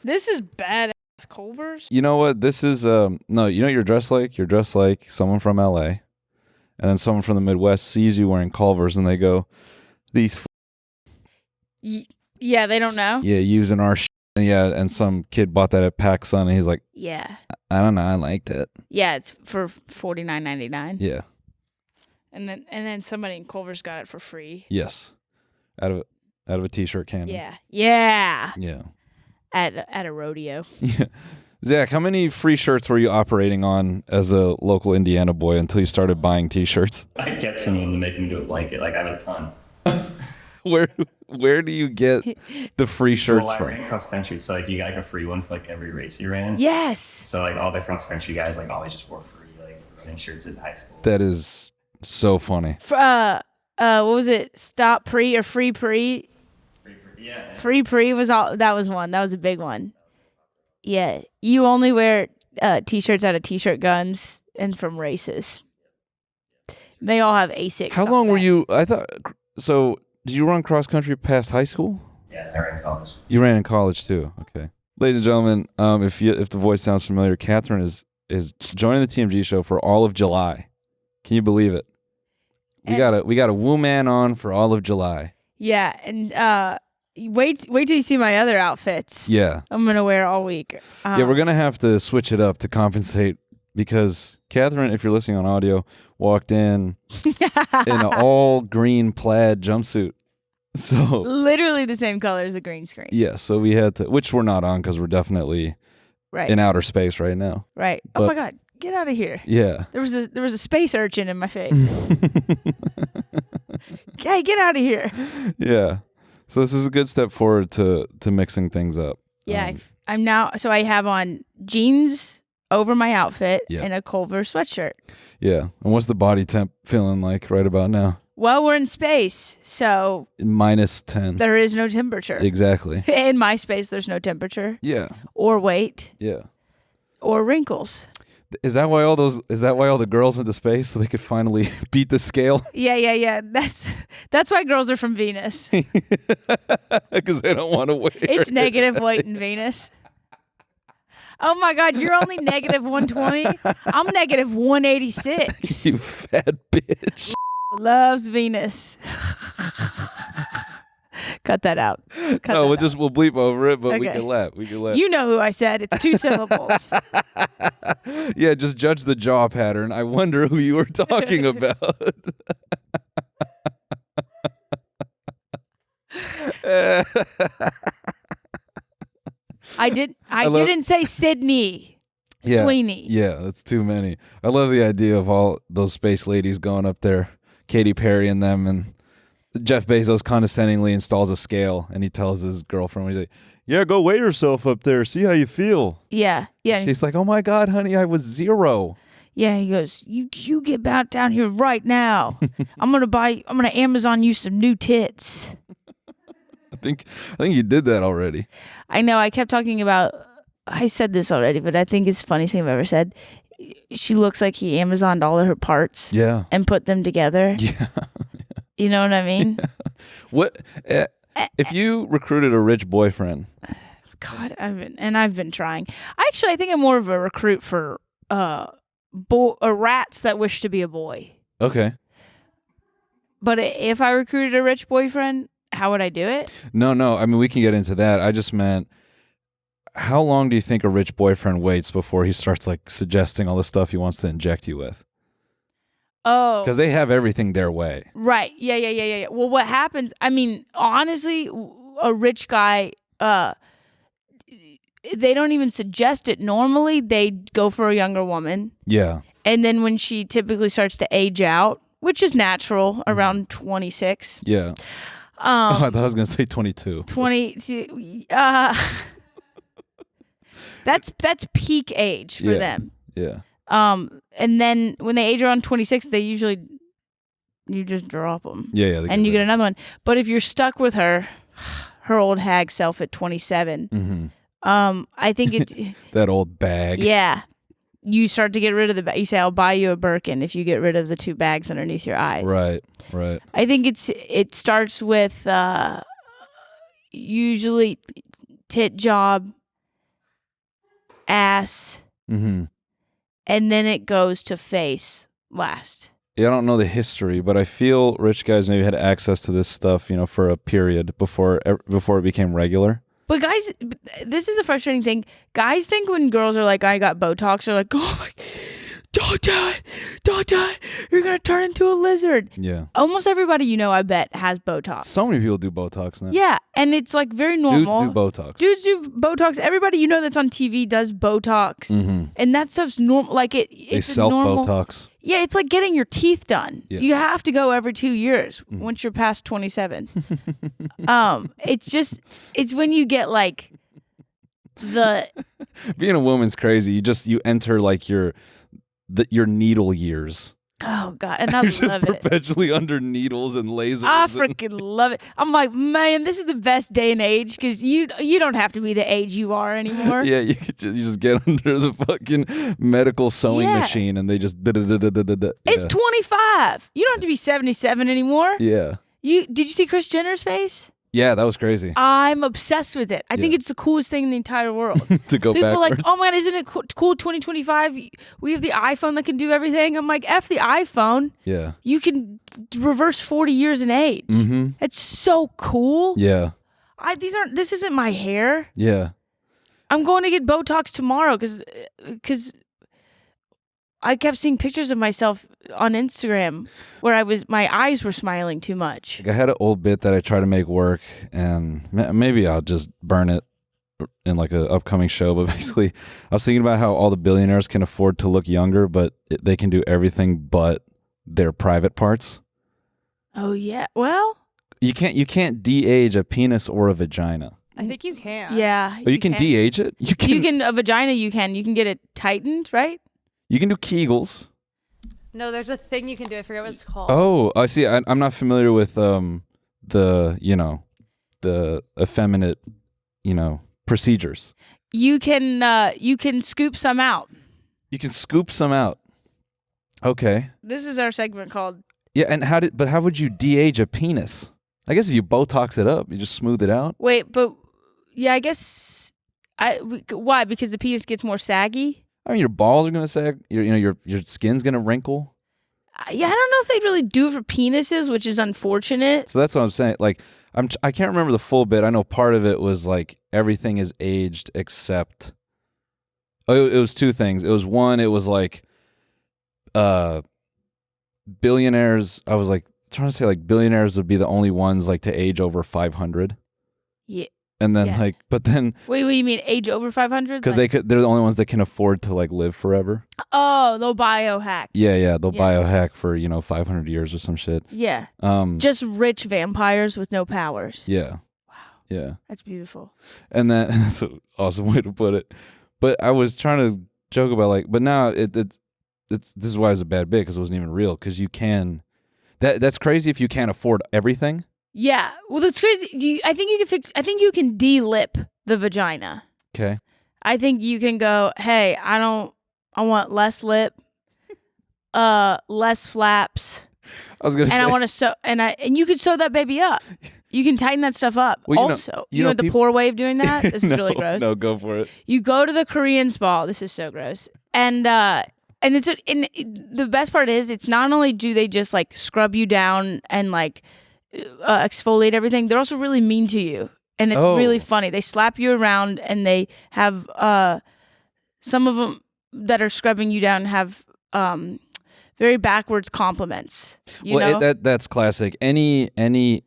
This is badass Culvers. You know what? This is no. You know what you're dressed like? You're dressed like someone from L.A. And then someone from the Midwest sees you wearing Culvers, and they go, "These." Yeah, they don't know. Yeah, using our. Yeah, and some kid bought that at PacSun, and he's like, "Yeah, I don't know, I liked it." Yeah, it's for $49.99. Yeah. And then somebody in Culver's got it for free. Yes. Out of a t-shirt cannon. Yeah. Yeah. Yeah. At a rodeo. Yeah. Zach, how many free shirts were you operating on as a local Indiana boy until you started buying t-shirts? I kept some of them to make them into a blanket. Like, I have a ton. Where do you get the free shirts I from? ran cross country, so like you got like a free one for like every race you ran. Yes. So like all the cross country guys like always just wore free like running shirts in high school. That is so funny. What was it? Stop pre or free pre? Yeah. Free pre was all. That was one. That was a big one. Yeah, you only wear t-shirts out of T-shirt guns and from races. They all have A6. How long were you? I thought so. Did you run cross country past high school? Yeah, I ran in college. You ran in college too. Okay, ladies and gentlemen, if the voice sounds familiar, Katherine is joining the TMG show for all of July. Can you believe it? We got a woo man on for all of July. Yeah, and wait till you see my other outfits. Yeah, I'm gonna wear all week. yeah, we're gonna have to switch it up to compensate because Katherine, if you're listening on audio, walked in an all green plaid jumpsuit. So literally the same color as the green screen. yeah, so we had to, which we're not on because we're definitely in outer space right now. Right. But, oh my God, get out of here. Yeah. There was a space urchin in my face. Hey, get out of here. Yeah. So this is a good step forward to mixing things up. Yeah, I'm now. So I have on jeans over my outfit Yeah. and a Culver sweatshirt. Yeah. And what's the body temp feeling like right about now? Well, we're in space, so -10. there is no temperature. Exactly. In my space, there's no temperature. Yeah. Or weight. Yeah. Or wrinkles. Is that why all the girls went to space so they could finally beat the scale? Yeah. That's why girls are from Venus. Because they don't want to wait. It's negative weight in Venus. Oh my God, you're only negative 120. I'm negative 186. You fat bitch. Loves Venus. Cut that out. We'll bleep over it, but we Okay. can laugh. You know who I said. It's 2 syllables. Yeah, just judge the jaw pattern. I wonder who you were talking about. I didn't say Sydney. Sweeney. Yeah, that's too many. I love the idea of all those space ladies going up there, Katy Perry and them, and Jeff Bezos condescendingly installs a scale, and he tells his girlfriend, he's like, "Yeah, go weigh yourself up there, see how you feel." Yeah. She's like, "Oh my God, honey, I was 0." Yeah, he goes, you get back down here right now. I'm gonna Amazon you some new tits. I think you did that already. I know. I kept talking about. I said this already, but I think it's the funniest thing I've ever said. She looks like he Amazoned all of her parts. Yeah. And put them together. Yeah. You know what I mean? Yeah. What if you recruited a rich boyfriend? God, I've been trying. I think I'm more of a recruit for rats that wish to be a boy. Okay. But if I recruited a rich boyfriend, how would I do it? No. I mean, we can get into that. I just meant, how long do you think a rich boyfriend waits before he starts like suggesting all the stuff he wants to inject you with? Oh. Because they have everything their way. Right. Yeah. Well, what happens, I mean, honestly, a rich guy, they don't even suggest it. Normally, they go for a younger woman. Yeah. And then when she typically starts to age out, which is natural, around 26. Yeah. I thought I was going to say 22. 20. That's peak age for them. Yeah. And then when they age around 26, they usually, you just drop them. Yeah. And you get another one. But if you're stuck with her old hag self at 27, I think it's that old bag. Yeah. You start to get rid of the bag. You say, "I'll buy you a Birkin if you get rid of the 2 bags underneath your eyes." Right. I think it starts with usually tit job ass, Mm-hmm. and then it goes to face last. Yeah, I don't know the history, but I feel rich guys maybe had access to this stuff, for a period before it became regular. But guys, this is a frustrating thing. Guys think when girls are like, I got Botox, they're like, oh my, don't do it. You're going to turn into a lizard. Yeah. Almost everybody I bet has Botox. So many people do Botox now. Yeah, and it's like very normal. Dudes do Botox. Dudes do Botox. Everybody that's on TV does Botox. Mm-hmm. And that stuff's normal. Like it's self normal. Botox. Yeah, it's like getting your teeth done. Yeah. You have to go every 2 years once you're past 27. It's when you get like the being a woman's crazy. You enter like your needle years. oh god, and I You're just love it. perpetually under needles and lasers. I freaking love it. I'm like, man, this is the best day and age because you don't have to be the age you are anymore. Yeah, you just get under the fucking medical sewing machine and they just It's 25. You don't have to be 77 anymore. Yeah. Did you see Kris Jenner's face? Yeah, that was crazy. I'm obsessed with it. I think it's the coolest thing in the entire world. To go People are like, backwards. oh my god, isn't it cool 2025? We have the iPhone that can do everything. I'm like, F the iPhone. Yeah. You can reverse 40 years in age. Mm-hmm. It's so cool. Yeah. This isn't my hair. Yeah. I'm going to get Botox tomorrow because I kept seeing pictures of myself on Instagram where my eyes were smiling too much. Like I had an old bit that I try to make work, and maybe I'll just burn it in like an upcoming show. But basically, I was thinking about how all the billionaires can afford to look younger, but they can do everything but their private parts. Oh yeah. Well, you can't de-age a penis or a vagina. I think you can. yeah. Oh, you can de-age it. You can a vagina. You can get it tightened, right? You can do Kegels. No, there's a thing you can do. I forget what it's called. Oh, I see. I'm not familiar with the effeminate procedures. You can scoop some out. You can scoop some out. Okay. This is our segment called. Yeah, and how would you de-age a penis? I guess if you Botox it up, you just smooth it out. Wait, but yeah, I guess why? Because the penis gets more saggy. I mean, your balls are gonna sag. Your skin's gonna wrinkle. Yeah, I don't know if they'd really do it for penises, which is unfortunate. So that's what I'm saying. Like, I can't remember the full bit. I know part of it was like everything is aged except. Oh, it was two things. It was one. It was like, billionaires. I was like trying to say like billionaires would be the only ones like to age over 500. Yeah. And then but then. Wait, what do you mean age over 500? Because they're the only ones that can afford to like live forever. Oh, they'll biohack. Yeah, they'll biohack for 500 years or some shit. Yeah. Just rich vampires with no powers. Yeah. Wow. Yeah. That's beautiful. And then that's an awesome way to put it. But I was trying to joke about like, but now this is why it's a bad bit because it wasn't even real because you can. That's crazy if you can't afford everything. Yeah. Well, that's crazy. I think you can de-lip the vagina. Okay. I think you can go, hey, I want less lip, less flaps. I was gonna say. And I want to sew, and you can sew that baby up. You can tighten that stuff up. Well, also, you know the poor way of doing that? This is really gross. No, go for it. You go to the Korean spa. This is so gross. And the best part is it's not only do they just like scrub you down and like exfoliate everything, they're also really mean to you. And it's really funny. They slap you around and they have some of them that are scrubbing you down have very backwards compliments. You know? That's classic. Any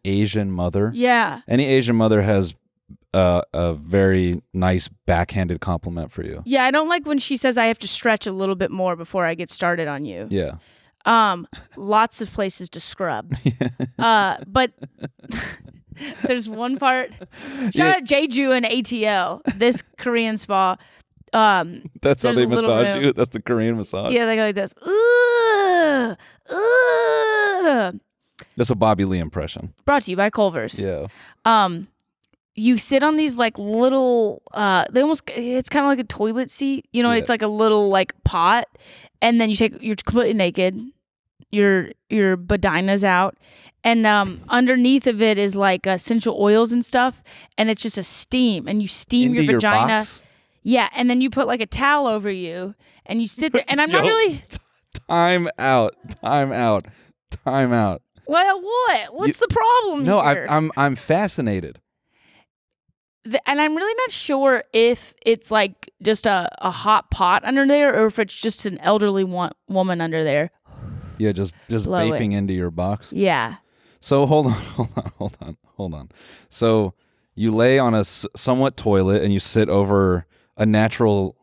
Asian mother. Yeah. Any Asian mother has a very nice backhanded compliment for you. Yeah, I don't like when she says I have to stretch a little bit more before I get started on you. Yeah. Lots of places to scrub. But there's one part. Shout out Jeju and ATL, this Korean spa. That's how they massage you. That's the Korean massage. Yeah, they go like this. That's a Bobby Lee impression. Brought to you by Culver's. Yeah. You sit on these like little it's kind of like a toilet seat, it's like a little like pot, and then you're completely naked, your vagina's out, and underneath of it is like essential oils and stuff, and it's just a steam, and you steam Into your vagina. box? Yeah, and then you put like a towel over you, and you sit there. And I'm not Yo, really. Time out. Well, what? What's the problem No, here? I'm fascinated. And I'm really not sure if it's like just a hot pot under there, or if it's just an elderly woman under there. Yeah, just Blow vaping it. into your box. Yeah. So hold on. So you lay on a somewhat toilet and you sit over a natural.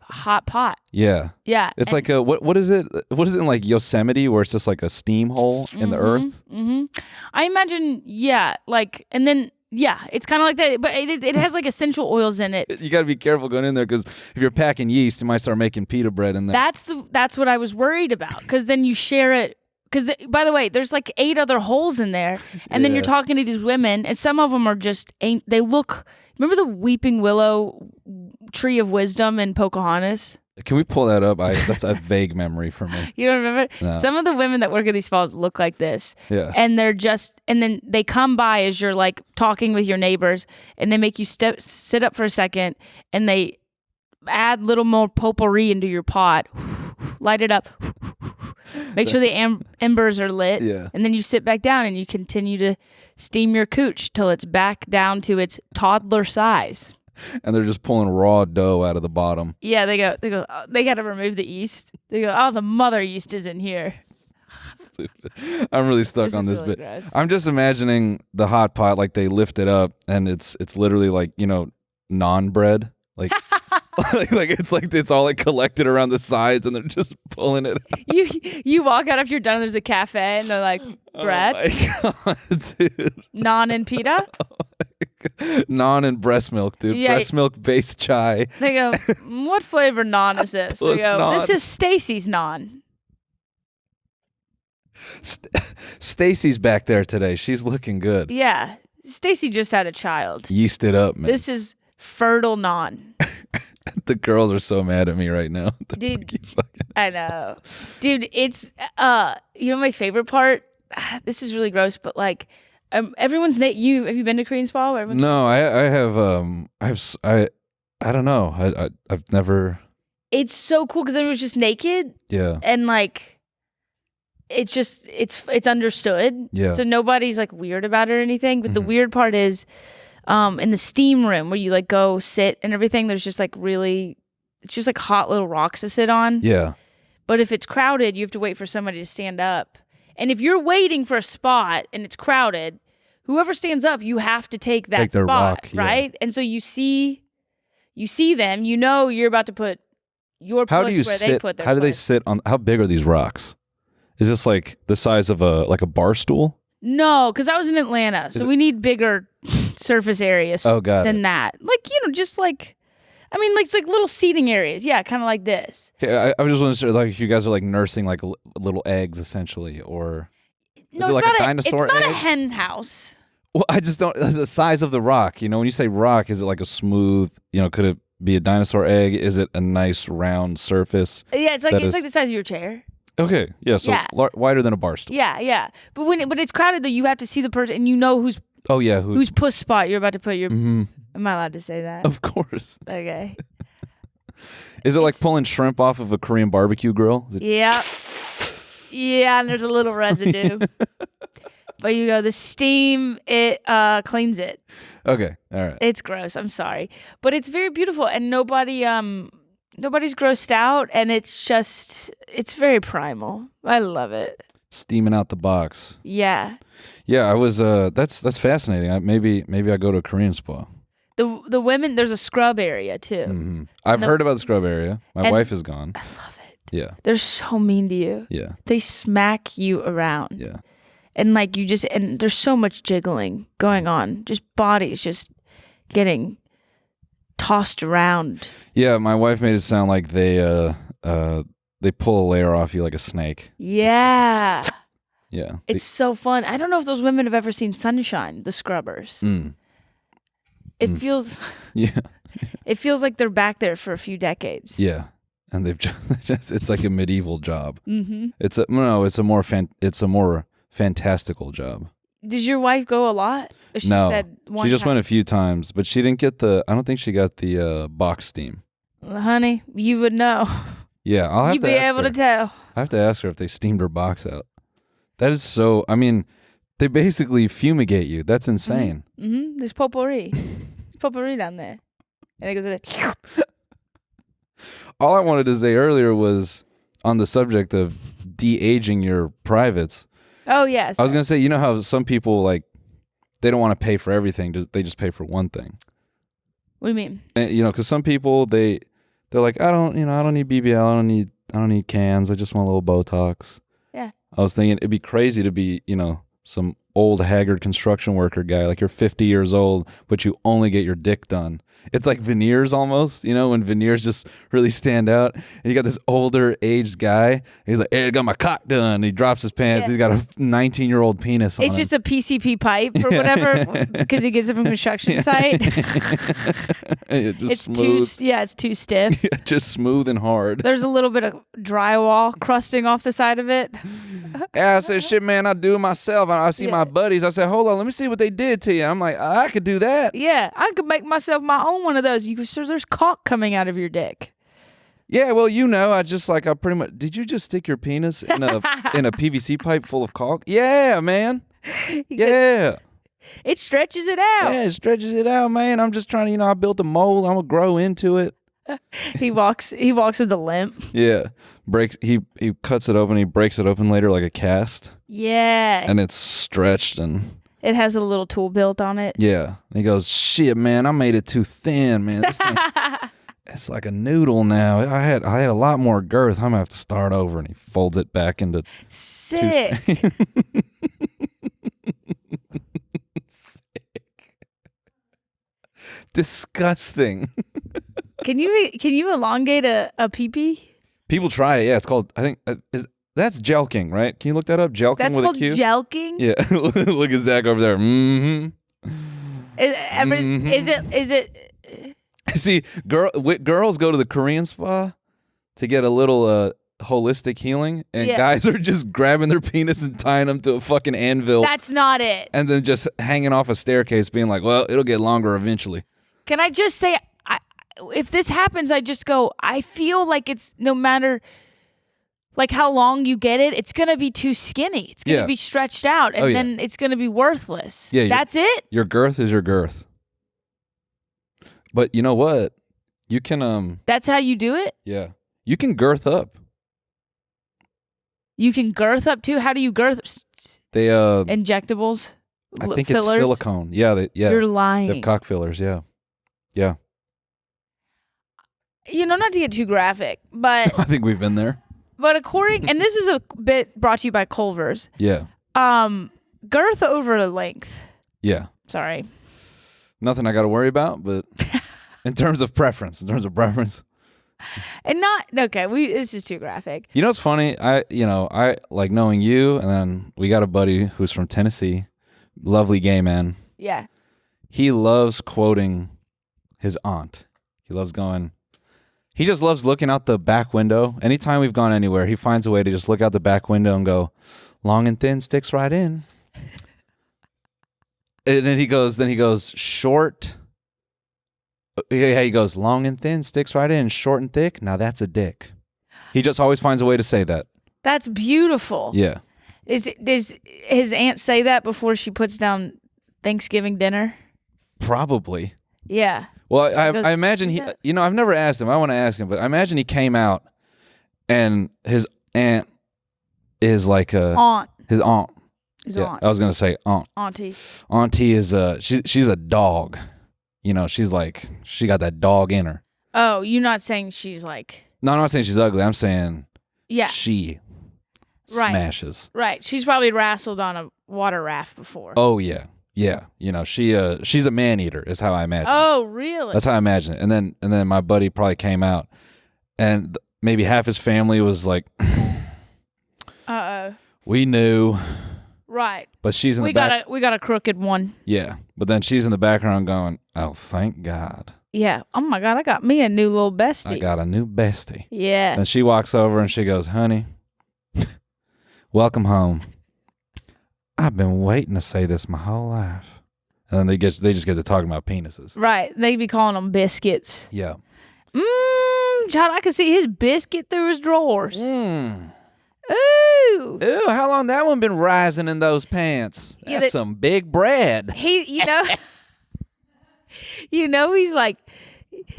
Hot pot. Yeah. Yeah. It's like a what is it? What is it in like Yosemite where it's just like a steam hole in the earth? Mm-hmm. I imagine, yeah, like, and then, yeah, it's kind of like that, but it has like essential oils in it. You got to be careful going in there because if you're packing yeast, you might start making pita bread in there. That's what I was worried about, because then you share it. Because, by the way, there's like 8 other holes in there, and then you're talking to these women, and some of them are just they look. Remember the weeping willow tree of wisdom in Pocahontas? Can we pull that up? That's a vague memory for me. You don't remember? No. Some of the women that work at these spas look like this. Yeah. And then they come by as you're like talking with your neighbors, and they make you sit up for a second, and they add little more potpourri into your pot, light it up, make sure the embers are lit, and then you sit back down and you continue to steam your cooch till it's back down to its toddler size. And they're just pulling raw dough out of the bottom. Yeah, they go, oh, they got to remove the yeast. They go, oh, the mother yeast is in here. Stupid. I'm really stuck on this really bit. gross. I'm just imagining the hot pot, like they lift it up and it's literally like, naan bread. Like, like it's all like collected around the sides and they're just pulling it out. You walk out after you're done, there's a cafe and they're like, bread, Oh my God, dude. naan and pita. Naan and breast milk, dude. Yeah. Breast milk based chai. They go, what flavor naan is this? They Plus go, naan. this is Stacy's naan. Stacy's back there today. She's looking good. Yeah, Stacy just had a child. Yeast it up, man. This is fertile naan. The girls are so mad at me right now. Dude, I know. Dude, it's, my favorite part? This is really gross, but like, everyone's have you been to Korean spa? Where everyone's No, I don't know. I've never. It's so cool because everyone's just naked. Yeah. And like, it's understood. Yeah. So nobody's like weird about it or anything. But the weird part is, in the steam room where you like go sit and everything, there's just like it's just like hot little rocks to sit on. Yeah. But if it's crowded, you have to wait for somebody to stand up. And if you're waiting for a spot and it's crowded, whoever stands up, you have to take that their spot, rock, yeah. right? And so you see them, you're about to put your How puss do you where sit? they put their How do they puss. sit on? How big are these rocks? Is this like the size of a bar stool? No, because I was in Atlanta, so we need bigger surface areas than that. Like, just like, like it's like little seating areas. Yeah, kind of like this. Okay, I was just wondering, like, if you guys are like nursing like little eggs, essentially, or No, it it's like not a dinosaur It's not egg? a hen house. Well, I just don't. The size of the rock. When you say rock, is it like a smooth? Could it be a dinosaur egg? Is it a nice round surface? Yeah, it's like that it's is- like the size of your chair. Okay, yeah, so Yeah. wider than a bar stool. Yeah. But when it's crowded, though, you have to see the person, and you know whose Oh yeah, who? puss spot you're about to put your. Mhm. Am I allowed to say that? Of course. Okay. Is it like pulling shrimp off of a Korean barbecue grill? Is it- Yeah. Yeah, and there's a little residue. But the steam, it cleans it. Okay, all right. It's gross. I'm sorry. But it's very beautiful, and nobody's grossed out, and it's very primal. I love it. Steaming out the box. Yeah. Yeah, I was. That's fascinating. Maybe I go to a Korean spa. The women, there's a scrub area too. Hmm. I've heard about the scrub area. My wife has gone. I love it. Yeah, They're so mean to you. yeah, They smack you around. yeah. And like and there's so much jiggling going on. Just bodies just getting tossed around. Yeah, my wife made it sound like they pull a layer off you like a snake. Yeah. Yeah. It's so fun. I don't know if those women have ever seen Sunshine, the scrubbers. It feels Yeah. it feels like they're back there for a few decades. Yeah. And they've just it's like a medieval job. Mm-hmm. It's a more fantastical job. Does your wife go a lot? Or she No, said one she just time? went a few times, but she didn't get I don't think she got the box steam. Honey, you would know. Yeah, I'll have You'd to be ask able her. to tell. I have to ask her if they steamed her box out. That is so. I mean, they basically fumigate you. That's insane. Mm-hmm. There's potpourri. There's potpourri down there. And it goes like, All I wanted to say earlier was on the subject of de-aging your privates. oh, yes. I was gonna say, you know how some people like they don't want to pay for everything; they just pay for one thing. What do you mean? And, because some people they're like, I don't need BBL, I don't need cans, I just want a little Botox. Yeah. I was thinking it'd be crazy to be, some old haggard construction worker guy, like you're 50 years old, but you only get your dick done. It's like veneers almost, when veneers just really stand out. And you got this older aged guy. He's like, hey, I got my cock done. He drops his pants. Yeah. He's got a 19-year-old penis on It's him. just a PCP pipe or whatever because he gets it from a construction site. It's smooth. It's too stiff. Just smooth and hard. There's a little bit of drywall crusting off the side of it. Yeah, I said, shit, man, I do it myself. I see my buddies. I said, hold on, let me see what they did to you. I'm like, I could do that. Yeah, I could make myself my own one of those. You go, sir, there's caulk coming out of your dick. Yeah, well, I pretty much. Did you just stick your penis in a PVC pipe full of caulk? Yeah, man. Yeah. It stretches it out. Yeah, it stretches it out, man. I'm just trying to, I built a mold. I'm gonna grow into it. He walks with a limp. Yeah. He cuts it open. He breaks it open later like a cast. Yeah. And it's stretched and. It has a little tool built on it. Yeah. And he goes, shit, man, I made it too thin, man. This thing, it's like a noodle now. I had a lot more girth. I'm gonna have to start over. And he folds it back into. Sick. Sick. Disgusting. Can you elongate a pee-pee? People try it. Yeah, it's called. I think that's jelking, right? Can you look that up? Jelking That's with called a Q. jelking. Yeah. Look at Zach over there. Mm-hmm. Is it? See, girls go to the Korean spa to get a little holistic healing, and guys are just grabbing their penis and tying them to a fucking anvil. That's not it. And then just hanging off a staircase, being like, "Well, it'll get longer eventually." Can I just say, if this happens, I just go, I feel like it's no matter like how long you get it, it's gonna be too skinny. It's gonna be stretched out, and then it's gonna be worthless. Yeah, that's it. Your girth is your girth. But you know what? You can That's how you do it. Yeah, you can girth up. You can girth up too. How do you girth? They Injectables. I think fillers? it's silicone. Yeah, You're lying. They have cock fillers. Yeah. Not to get too graphic, but I think we've been there. But and this is a bit brought to you by Culver's. Yeah. Girth over length. Yeah. Sorry. Nothing I got to worry about, but in terms of preference. And not okay. It's just too graphic. You know what's funny? I like knowing you, and then we got a buddy who's from Tennessee, lovely gay man. Yeah. He loves quoting his aunt. He just loves looking out the back window. Anytime we've gone anywhere, he finds a way to just look out the back window and go, long and thin sticks right in. And then he goes, short. Yeah, he goes, long and thin sticks right in, short and thick. Now that's a dick. He just always finds a way to say that. That's beautiful. Yeah. Does his aunt say that before she puts down Thanksgiving dinner? Probably. Yeah. Well, I imagine I've never asked him. I want to ask him, but I imagine he came out and his aunt is like his aunt. His aunt. I was going to say aunt. Auntie. Auntie is she's a dog. She got that dog in her. Oh, you're not saying she's like. No, I'm not saying she's ugly. I'm saying she smashes. Right. She's probably wrestled on a water raft before. Oh yeah. Yeah, she's a man eater is how I imagine. Oh, really? That's how I imagine it. And then my buddy probably came out, and maybe half his family was like, we knew." Right. But she's in the back. We got a crooked one. Yeah, but then she's in the background going, "Oh, thank God." Yeah. Oh my God, I got me a new little bestie. I got a new bestie. Yeah. And she walks over and she goes, "Honey, welcome home. I've been waiting to say this my whole life. And then they just get to talking about penises. Right. They be calling them biscuits. Yeah. Child, I could see his biscuit through his drawers. Mm. Ooh. Ooh, how long that one been rising in those pants? Yeah, That's some big bread. He, he's like,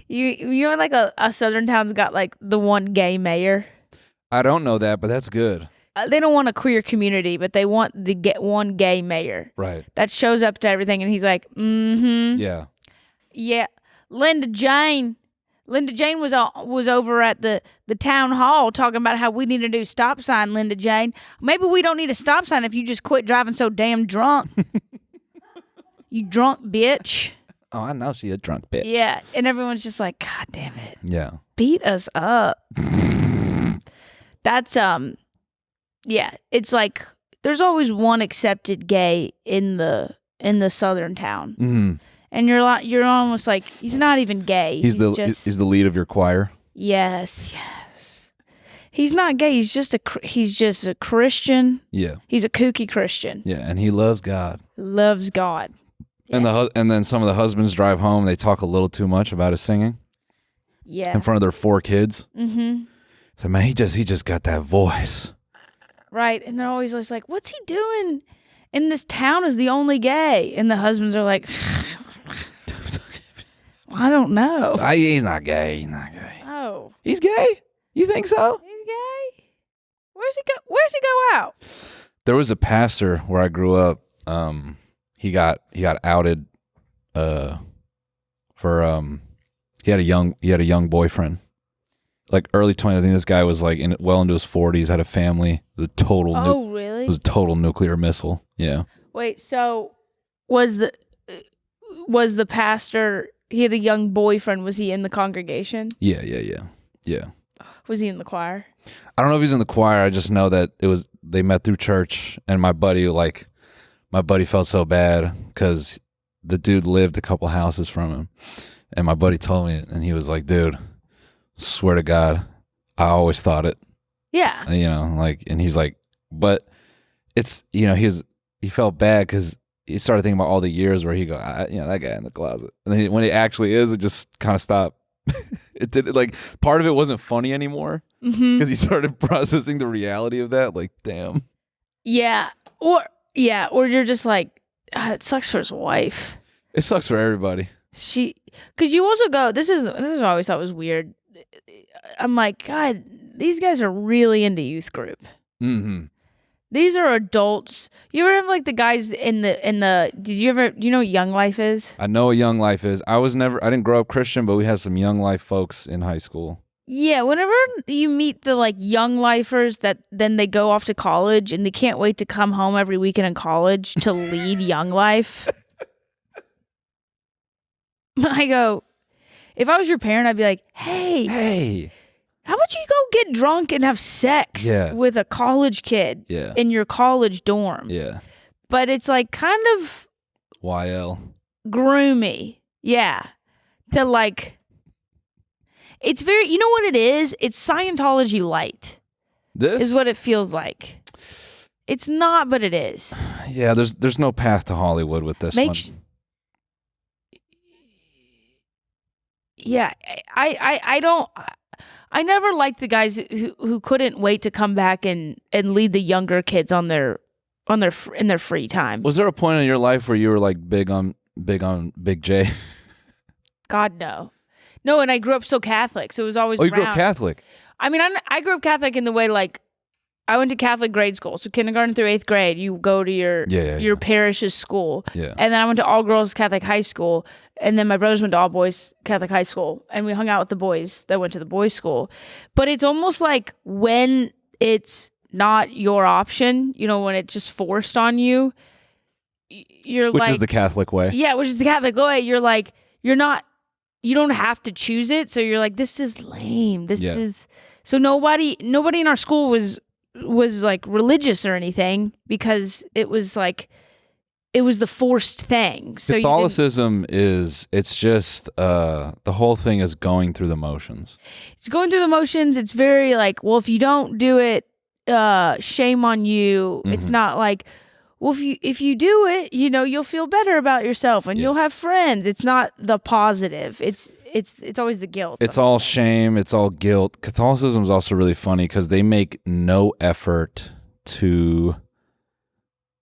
like a southern town's got like the one gay mayor. I don't know that, but that's good. They don't want a queer community, but they want the one gay mayor. Right. That shows up to everything, and he's like, Yeah. Yeah. Linda Jane was over at the town hall talking about how we need a new stop sign, Linda Jane. Maybe we don't need a stop sign if you just quit driving so damn drunk. You drunk bitch. Oh, I know she a drunk bitch. Yeah. And everyone's just like, God damn it. Yeah. Beat us up. That's yeah, it's like there's always one accepted gay in the southern town. Mm-hmm. And you're almost like, he's not even gay. He's the lead of your choir. Yes. He's not gay. He's just a Christian. Yeah. He's a kooky Christian. Yeah, and he loves God. Loves God. Yeah. And then some of the husbands drive home. They talk a little too much about his singing. Yeah. In front of their 4 kids. Mm-hmm. So man, he just got that voice. Right, and they're always just like, "What's he doing in this town? Is the only gay?" And the husbands are like, "I don't know." He's not gay. He's not gay. Oh, He's gay? You think so? he's gay. Where's he go out? There was a pastor where I grew up. He got outed for he had a young boyfriend. Like early 20s. I think this guy was like well into his 40s, had a family. It was a total nuclear missile. Yeah. Wait, so was the pastor, he had a young boyfriend, was he in the congregation? Yeah. Was he in the choir? I don't know if he's in the choir. I just know that they met through church, and my buddy felt so bad because the dude lived a couple houses from him, and my buddy told me, and he was like, dude, swear to God, I always thought it. Yeah. And he's like, but it's, he felt bad because he started thinking about all the years where he go, that guy in the closet. And then when it actually is, it just kind of stopped. It did, like, part of it wasn't funny anymore because he started processing the reality of that. Like, damn. Yeah. Or you're just like, it sucks for his wife. It sucks for everybody. Because you also go, this is what I always thought was weird. I'm like, God, these guys are really into youth group. Mm-hmm. These are adults. You ever have like the guys in the do you know what Young Life is? I know what Young Life is. I didn't grow up Christian, but we had some Young Life folks in high school. Yeah, whenever you meet the like Young Lifers that then they go off to college and they can't wait to come home every weekend in college to lead Young Life. I go, if I was your parent, I'd be like, hey, how about you go get drunk and have sex with a college kid in your college dorm? Yeah. But it's like kind of YL. Groomy. Yeah. To like, it's very, you know what it is? It's Scientology light. This is what it feels like. It's not, but it is. Yeah, there's no path to Hollywood with this one. Yeah, I never liked the guys who couldn't wait to come back and lead the younger kids in their free time. Was there a point in your life where you were like big on Big J? God, no. No, and I grew up so Catholic, so it was always you grew up Catholic? I mean, I grew up Catholic in the way, like, I went to Catholic grade school, so kindergarten through 8th grade, you go to your parish's school. Yeah. And then I went to all-girls Catholic high school, and then my brothers went to all-boys Catholic high school, and we hung out with the boys that went to the boys' school. But it's almost like when it's not your option, when it's just forced on you, which is the Catholic way. Yeah, which is the Catholic way. You're like, you don't have to choose it, so you're like, this is lame. This is... So nobody in our school was like religious or anything because it was the forced thing. So Catholicism it's just the whole thing is going through the motions. It's going through the motions. It's very like, well, if you don't do it, shame on you. Mm-hmm. It's not like, well, if you do it, you'll feel better about yourself and you'll have friends. It's not the positive. It's always the guilt. It's all shame. It's all guilt. Catholicism is also really funny because they make no effort to.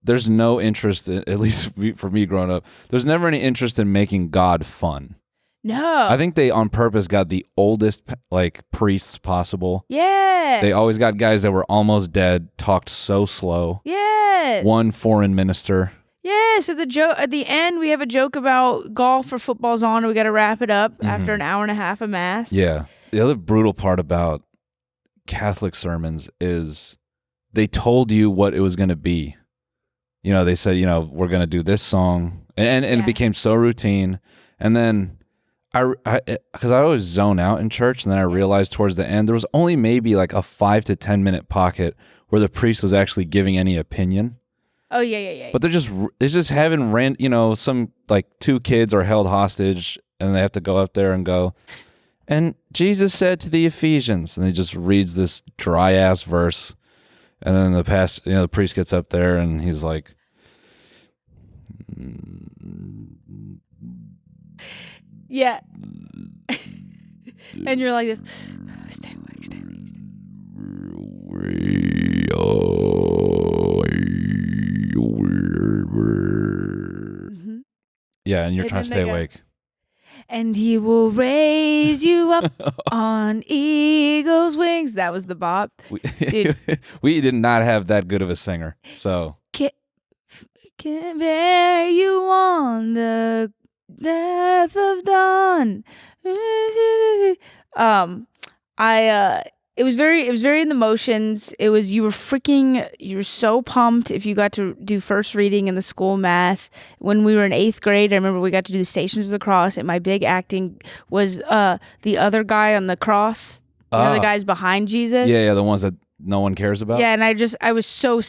There's no interest, at least for me growing up. There's never any interest in making God fun. No. I think they on purpose got the oldest priests possible. Yeah. They always got guys that were almost dead, talked so slow. Yeah. One foreign minister. Yeah. So at the end, we have a joke about golf or football's on, and we got to wrap it up after an hour and a half of mass. Yeah. The other brutal part about Catholic sermons is they told you what it was going to be. They said, we're going to do this song, and it became so routine. And then because I always zone out in church, and then I realized towards the end there was only maybe like a 5 to 10 minute pocket where the priest was actually giving any opinion. Oh yeah. But it's just having some like 2 kids are held hostage, and they have to go up there and go, and Jesus said to the Ephesians, and he just reads this dry ass verse, and then the priest gets up there and he's like, yeah. And you're like this. Stay awake, stay awake. Yeah, and you're trying to stay awake. And he will raise you up on eagle's wings. That was the bop. Dude. We did not have that good of a singer. So can bear you on the death of dawn. It was very in the motions. You were so pumped if you got to do first reading in the school mass. When we were in 8th grade, I remember we got to do the Stations of the Cross, and my big acting was the other guy on the cross, the other guys behind Jesus. Yeah, the ones that no one cares about. Yeah, and I was so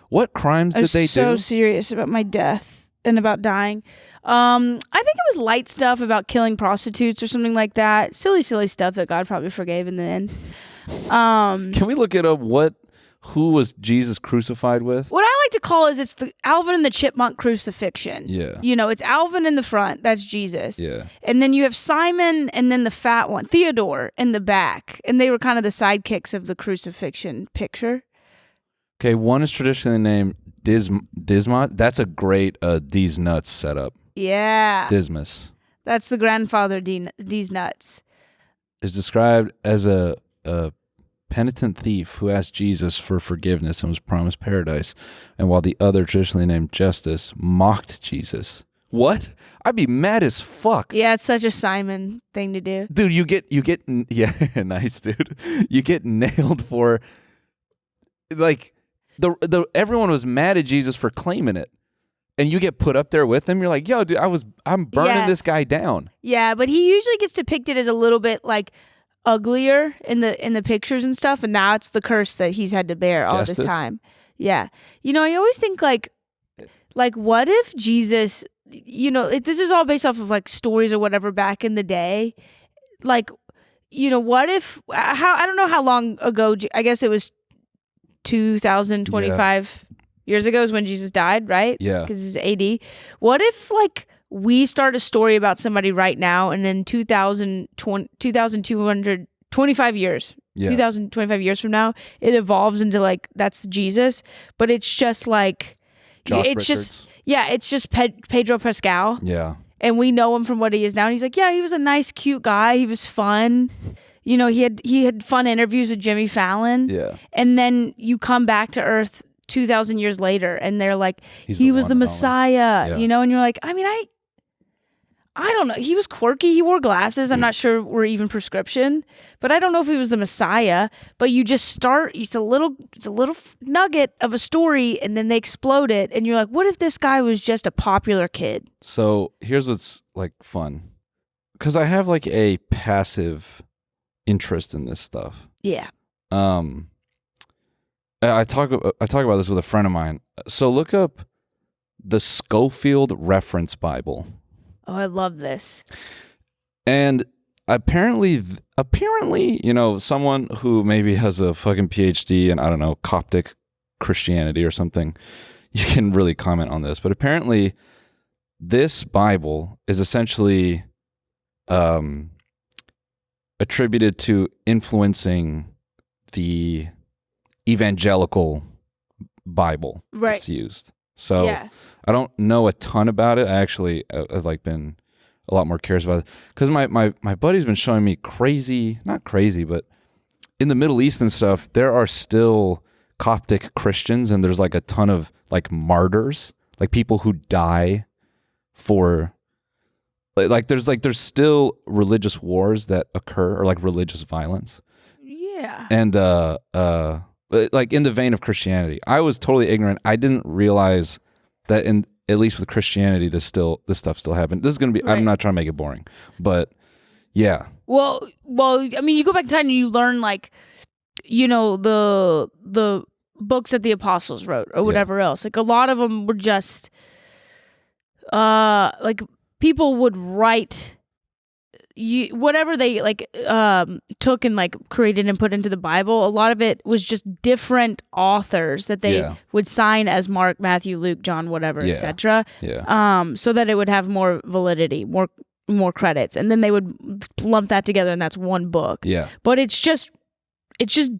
what crimes did they do? So serious about my death and about dying. I think it was light stuff about killing prostitutes or something like that. Silly stuff that God probably forgave in the end. Can we look it up? Who was Jesus crucified with? What I like to call it's the Alvin and the Chipmunk crucifixion. Yeah. It's Alvin in the front. That's Jesus. Yeah. And then you have Simon and then the fat one, Theodore, in the back. And they were kind of the sidekicks of the crucifixion picture. Okay, one is traditionally named Dismas. That's a great D's Nuts setup. Yeah. Dismas. That's the grandfather D's Nuts. Is described as a penitent thief who asked Jesus for forgiveness and was promised paradise. And while the other, traditionally named Justice, mocked Jesus. What? I'd be mad as fuck. Yeah, it's such a Simon thing to do. Dude, you get yeah, nice, dude. You get nailed for like everyone was mad at Jesus for claiming it. And you get put up there with him. You're like, yo, dude, I'm burning this guy down. Yeah, but he usually gets depicted as a little bit like uglier in the pictures and stuff, and now it's the curse that he's had to bear all this time. Yeah. I always think like what if Jesus, this is all based off of like stories or whatever back in the day. Like, what if I don't know how long ago, I guess it was 2025 years ago is when Jesus died, right? Yeah. Because it's AD. What if like we start a story about somebody right now, and then 2,225 years, 2,025 years from now, it evolves into like that's Jesus, but it's just like it's just Pedro Pascal. Yeah. And we know him from what he is now, and he's like, yeah, he was a nice, cute guy. He was fun. He had fun interviews with Jimmy Fallon. Yeah. And then you come back to Earth 2,000 years later, and they're like, he was the Messiah, and you're like, I mean, I don't know. He was quirky. He wore glasses. I'm not sure were even prescription, but I don't know if he was the Messiah. But you just start. It's a little nugget of a story, and then they explode it, and you're like, what if this guy was just a popular kid? So here's what's like fun, because I have like a passive interest in this stuff. Yeah. I talk about this with a friend of mine. So look up the Schofield Reference Bible. Oh, I love this. And apparently, someone who maybe has a fucking PhD in, I don't know, Coptic Christianity or something, you can really comment on this, but apparently this Bible is essentially attributed to influencing the evangelical Bible that's used. So I don't know a ton about it. I actually have like been a lot more curious about it because my buddy's been showing me not crazy, but in the Middle East and stuff, there are still Coptic Christians, and there's like a ton of like martyrs, like people who die for there's still religious wars that occur, or like religious violence. Yeah. And like in the vein of Christianity, I was totally ignorant. I didn't realize that at least with Christianity, this stuff still happened. This is gonna be. Right. I'm not trying to make it boring, but yeah. Well, I mean, you go back in time and you learn like, the books that the apostles wrote or whatever else. Like a lot of them were just, like people would write. Whatever they like took and like created and put into the Bible, a lot of it was just different authors that they would sign as Mark, Matthew, Luke, John, whatever, etc. So that it would have more validity, more credits, and then they would lump that together, and that's one book. Yeah. But it's just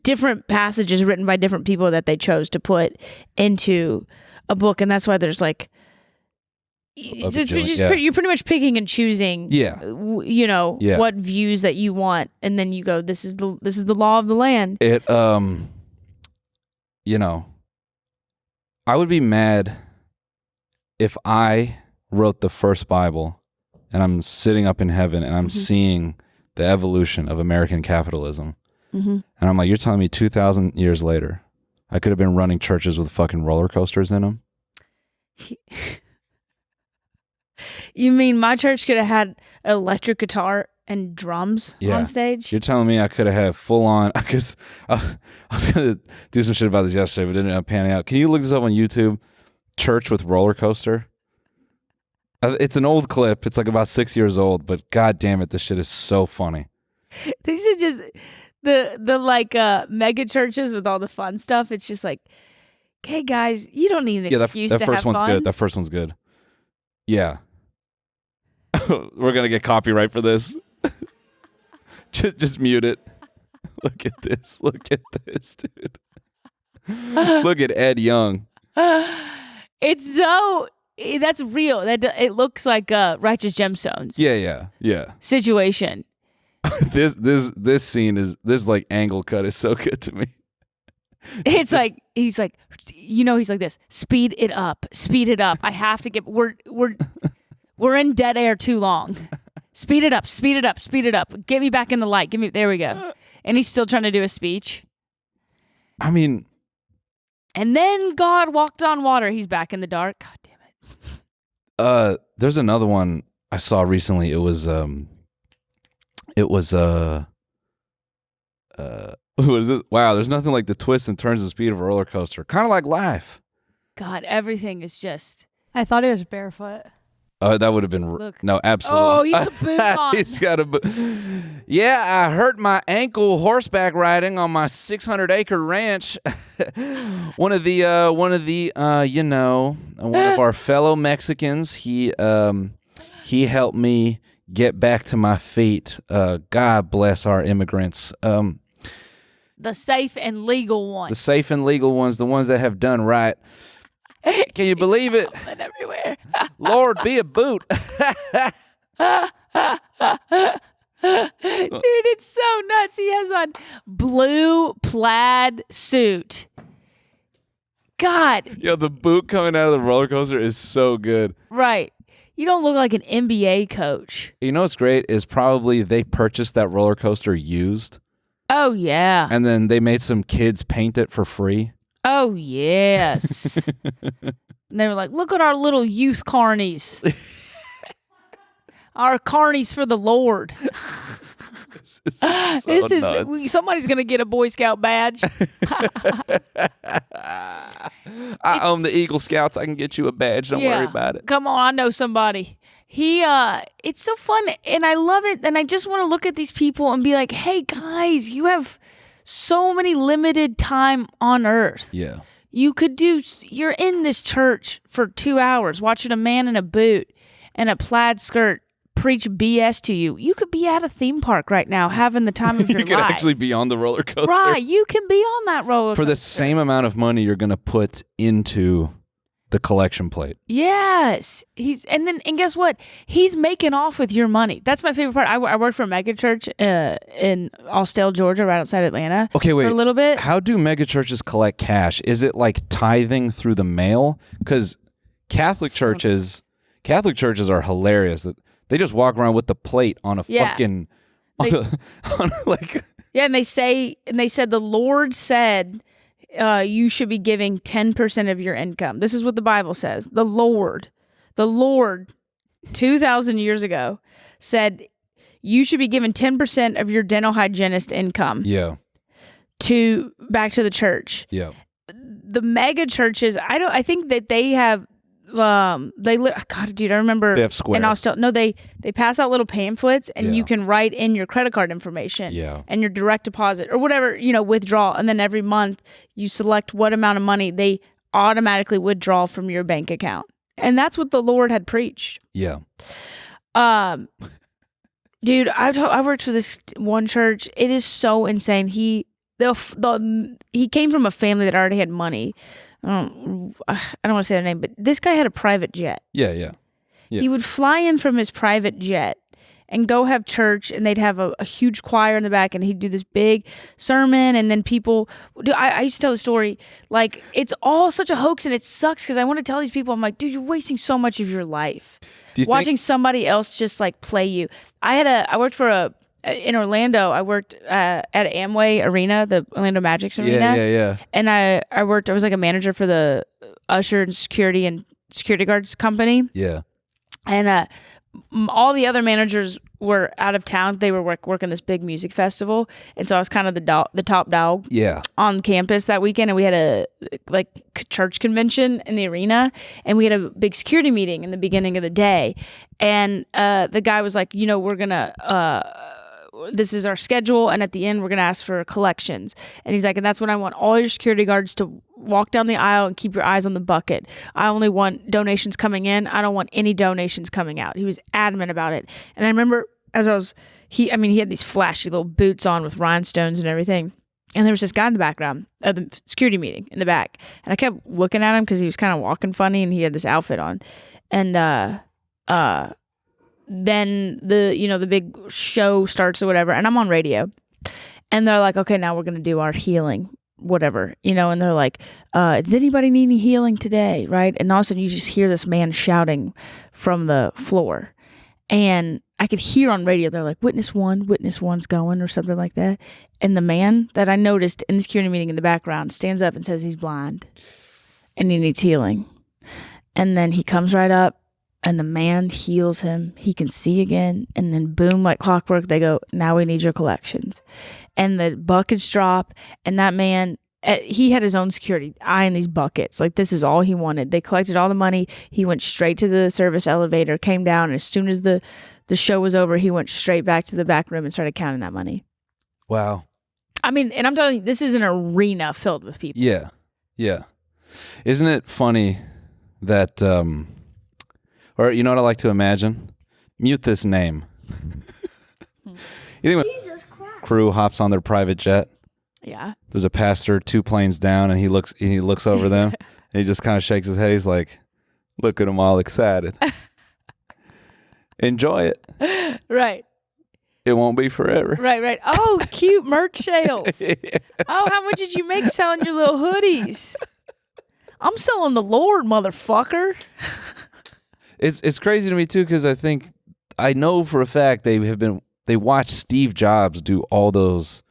different passages written by different people that they chose to put into a book, and that's why there's like. You're pretty much picking and choosing, what views that you want, and then you go, this is the law of the land. It, I would be mad if I wrote the first Bible, and I'm sitting up in heaven, and I'm seeing the evolution of American capitalism, and I'm like, you're telling me 2,000 years later, I could have been running churches with fucking roller coasters in them? You mean my church could have had an electric guitar and drums on stage? You're telling me I could have had full on, because I was going to do some shit about this yesterday, but didn't end up panning out. Can you look this up on YouTube? Church with roller coaster? It's an old clip. It's like about 6 years old, but god damn it, this shit is so funny. This is just the like mega churches with all the fun stuff. It's just like, hey guys, you don't need an excuse to have fun. That first one's good. That first one's good. Yeah. We're gonna get copyright for this. just mute it. Look at this, dude. Look at Ed Young. It's so that's real. That it looks like Righteous Gemstones. Yeah. Situation. This scene is this like angle cut is so good to me. It's like he's like this. Speed it up. I have to get. We're in dead air too long. Speed it up. Get me back in the light. There we go. And he's still trying to do a speech. I mean. And then God walked on water. He's back in the dark. God damn it. There's another one I saw recently. It was what is this? Wow, there's nothing like the twists and turns and speed of a roller coaster. Kind of like life. God, everything is just. I thought he was barefoot. Oh, that would have been no, absolutely. Oh, he's a boot on. He's got a. Yeah, I hurt my ankle horseback riding on my 600-acre ranch. one of our fellow Mexicans. He helped me get back to my feet. God bless our immigrants. The safe and legal ones. The safe and legal ones, the ones that have done right. Can you believe it? Everywhere. Lord, be a boot. Dude, it's so nuts. He has on blue plaid suit. God. Yo, the boot coming out of the roller coaster is so good. Right. You don't look like an NBA coach. You know what's great is probably they purchased that roller coaster used. Oh, yeah. And then they made some kids paint it for free. Oh, yes. And they were like, look at our little youth carnies. Our carnies for the Lord. This is nuts. Somebody's going to get a Boy Scout badge. I own the Eagle Scouts. I can get you a badge. Don't worry about it. Come on, I know somebody. It's so fun, and I love it, and I just want to look at these people and be like, hey, guys, you have so many limited time on Earth. Yeah. You're in this church for 2 hours watching a man in a boot and a plaid skirt preach BS to you. You could be at a theme park right now having the time of your life. You could actually be on the roller coaster. Right, you can be on that roller coaster. For the same amount of money you're going to put into the collection plate. Yes. And guess what? He's making off with your money. That's my favorite part. I worked for a megachurch in Austell, Georgia, right outside Atlanta. Okay, wait. For a little bit. How do megachurches collect cash? Is it like tithing through the mail? Because Catholic churches are hilarious. They just walk around with the plate on a fucking Yeah, and they said the Lord said you should be giving 10% of your income. This is what the Bible says. The Lord 2,000 years ago said you should be giving 10% of your dental hygienist income. Yeah. Back to the church. Yeah. The mega churches, I think that they have God, dude, I remember they have Square. And they pass out little pamphlets and you can write in your credit card information and your direct deposit or whatever, withdrawal. And then every month you select what amount of money they automatically withdraw from your bank account. And that's what the Lord had preached. Yeah. Dude, I worked for this one church. It is so insane. He came from a family that already had money. I don't want to say their name, but this guy had a private jet. Yeah. He would fly in from his private jet and go have church, and they'd have a huge choir in the back, and he'd do this big sermon, and then people... I used to tell the story, like, it's all such a hoax, and it sucks, because I want to tell these people, I'm like, dude, you're wasting so much of your life. Watching somebody else just, like, play you. I worked for in Orlando, I worked at Amway Arena, the Orlando Magic's arena. Yeah. And I was like a manager for the usher and security guards company. Yeah. And all the other managers were out of town. They were working this big music festival. And so I was kind of the top dog on campus that weekend. And we had a church convention in the arena. And we had a big security meeting in the beginning of the day. And the guy was like, we're going to... this is our schedule, and at the end we're going to ask for collections. And he's like, and that's when I want all your security guards to walk down the aisle and keep your eyes on the bucket. I only want donations coming in. I don't want any donations coming out. He was adamant about it. And I remember he had these flashy little boots on with rhinestones and everything. And there was this guy in the background of the security meeting in the back. And I kept looking at him because he was kind of walking funny and he had this outfit on. And then the big show starts or whatever, and I'm on radio, and they're like, okay, now we're gonna do our healing, whatever, and they're like, does anybody need any healing today, right? And all of a sudden you just hear this man shouting from the floor, and I could hear on radio, they're like, witness one's going, or something like that. And the man that I noticed in the security meeting in the background stands up and says he's blind and he needs healing. And then he comes right up, and the man heals him. He can see again. And then boom, like clockwork, they go, now we need your collections. And the buckets drop. And that man, he had his own security eyeing these buckets. Like, this is all he wanted. They collected all the money. He went straight to the service elevator, came down. And as soon as the show was over, he went straight back to the back room and started counting that money. Wow. I mean, and I'm telling you, this is an arena filled with people. Yeah. Isn't it funny that... Or you know what I like to imagine? Mute this name. You think when crew hops on their private jet? Yeah. There's a pastor 2 planes down, and he looks over them, and he just kind of shakes his head. He's like, "Look at them all excited. Enjoy it. Right. It won't be forever." Right. Oh, cute merch sales. Yeah. Oh, how much did you make selling your little hoodies? I'm selling the Lord, motherfucker. It's crazy to me too, because I know for a fact they watched Steve Jobs do all those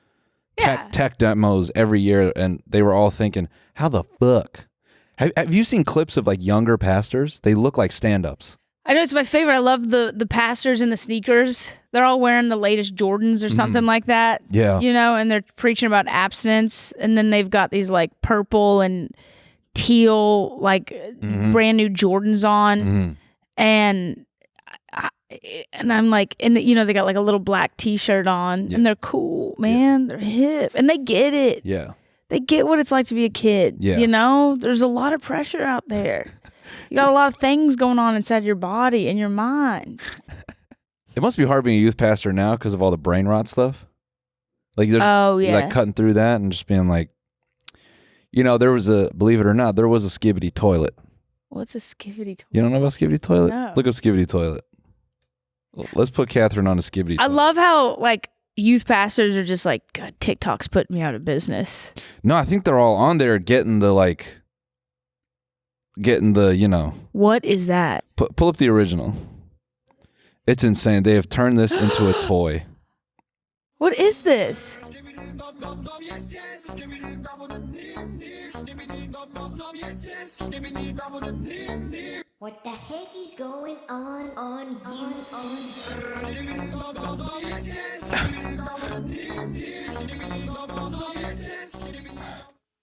tech demos every year, and they were all thinking, how the fuck? Have you seen clips of like younger pastors? They look like stand-ups. I know, it's my favorite. I love the pastors in the sneakers. They're all wearing the latest Jordans or something like that. Yeah. And they're preaching about abstinence, and then they've got these like purple and teal like brand new Jordans on. Mm-hmm. And I'm like, and they got like a little black T-shirt on, and they're cool, man. They're hip, and they get it. Yeah, they get what it's like to be a kid. Yeah. You know, there's a lot of pressure out there. You got a lot of things going on inside your body and your mind. It must be hard being a youth pastor now because of all the brain rot stuff. Like, there's like cutting through that and just being like, there was believe it or not, there was a skibidi toilet. What's a skibidi toilet? You don't know about skibidi toilet? No. Look up skibidi toilet. Let's put Katherine on a skibidi toilet. I love how like youth pastors are just like, God, TikTok's putting me out of business. No, I think they're all on there getting the What is that? Pull up the original. It's insane. They have turned this into a toy. What is this? What the heck is going on you?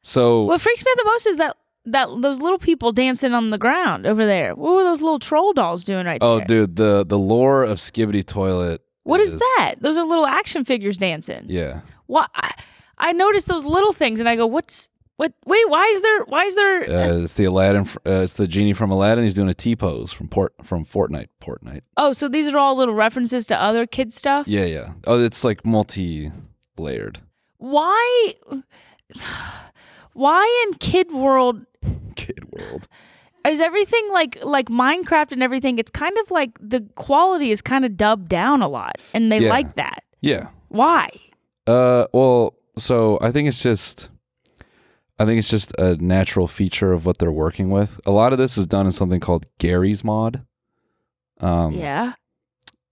So What freaks me out the most is that those little people dancing on the ground over there. What were those little troll dolls doing right there? oh, dude, the lore of skibidi toilet. What is that? Those are little action figures dancing. Yeah. What? I noticed those little things and I go, what? Wait, why is there? It's the Aladdin. It's the genie from Aladdin. He's doing a T pose from Fortnite. Oh, so these are all little references to other kid stuff? Yeah, yeah. Oh, it's like multi-layered. Why in Kid World is everything like Minecraft and everything? It's kind of like the quality is kind of dubbed down a lot, and they like that. Yeah. Why? Well, so I think it's just a natural feature of what they're working with. A lot of this is done in something called Garry's mod. Yeah.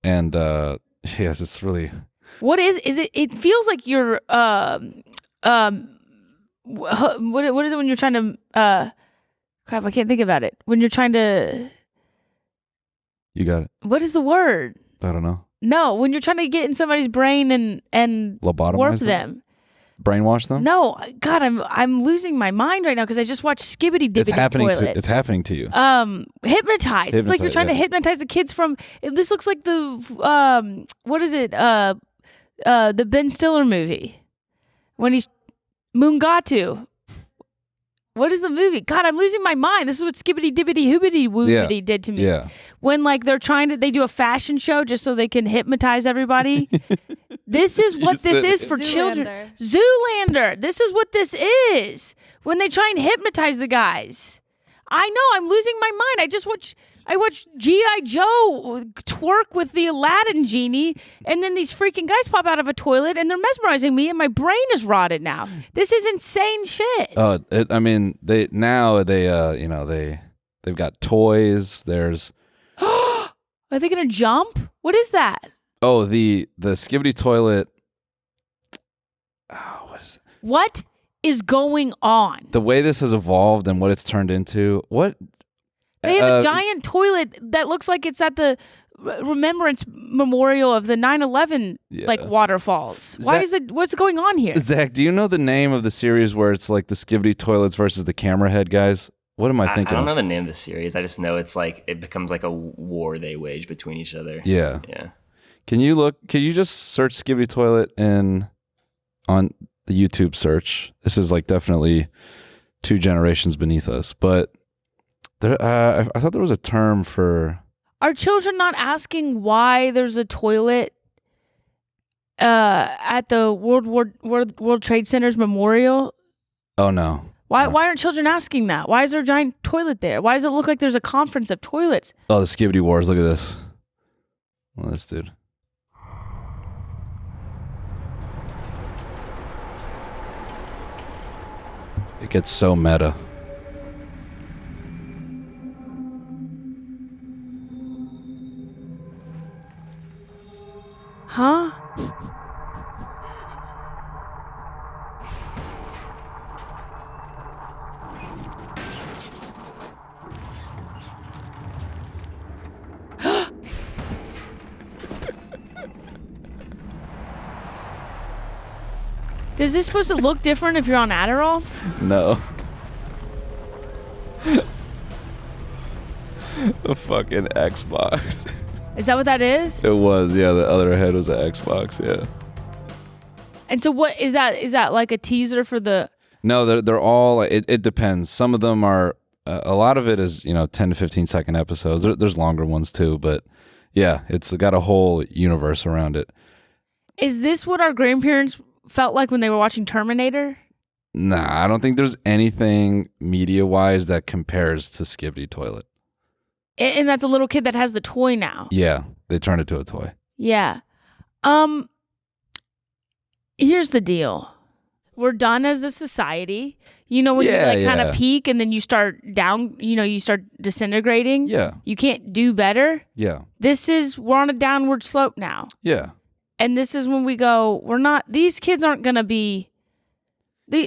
And yes, it's really. What is it? It feels like you're what is it when you're trying to crap, I can't think about it. When you're trying to You got it. what is the word? I don't know. No, when you're trying to get in somebody's brain and Lobotomize warp them. Brainwash them? No, God, I'm losing my mind right now because I just watched Skibidi Dibbidi It's happening Toilet. it's happening to you. Hypnotized. It's like you're trying to hypnotize the kids from. This looks like the what is it? The Ben Stiller movie when he's Moongatu. What is the movie? God, I'm losing my mind. This is what Skibidi Dibbidi Hoobity Woobity did to me. Yeah. When like they do a fashion show just so they can hypnotize everybody. This is what this is for children. Zoolander. This is what this is. When they try and hypnotize the guys. I know, I'm losing my mind. I watched G.I. Joe twerk with the Aladdin genie, and then these freaking guys pop out of a toilet, and they're mesmerizing me, and my brain is rotted now. This is insane shit. They've got toys. There's. Are they gonna jump? What is that? Oh, the skibidi toilet. Oh, what is it? What is going on? The way this has evolved and what it's turned into. What? They have a giant toilet that looks like it's at the Remembrance Memorial of the 9/11 like waterfalls. What's going on here? Zach, do you know the name of the series where it's like the skibidi toilets versus the camera head guys? What am I thinking? I don't know the name of the series. I just know it's like it becomes like a war they wage between each other. Yeah. Yeah. Can you just search skibidi toilet on the YouTube search? This is like definitely 2 generations beneath us, but there, I thought there was a term for. Are children not asking why there's a toilet at the World Trade Center's memorial? Oh no. Why aren't children asking that? Why is there a giant toilet there? Why does it look like there's a conference of toilets? Oh, the skibidi wars. Look at this. Look at this dude. It gets so meta. Huh? Is this supposed to look different if you're on Adderall? No. The fucking Xbox. Is that what that is? It was, yeah. The other head was an Xbox, yeah. And so what is that? Is that like a teaser for the No, they're all. It depends. Some of them are. A lot of it is 10 to 15-second episodes. There's longer ones too, but yeah, it's got a whole universe around it. Is this what our grandparents felt like when they were watching Terminator? Nah, I don't think there's anything media-wise that compares to Skibidi Toilet. And that's a little kid that has the toy now. Yeah, they turned it to a toy. Yeah. Here's the deal. We're done as a society. When you kind of peak and then you start down, you start disintegrating. Yeah. You can't do better. Yeah. We're on a downward slope now. Yeah. And this is when we go, these kids aren't going to be, they're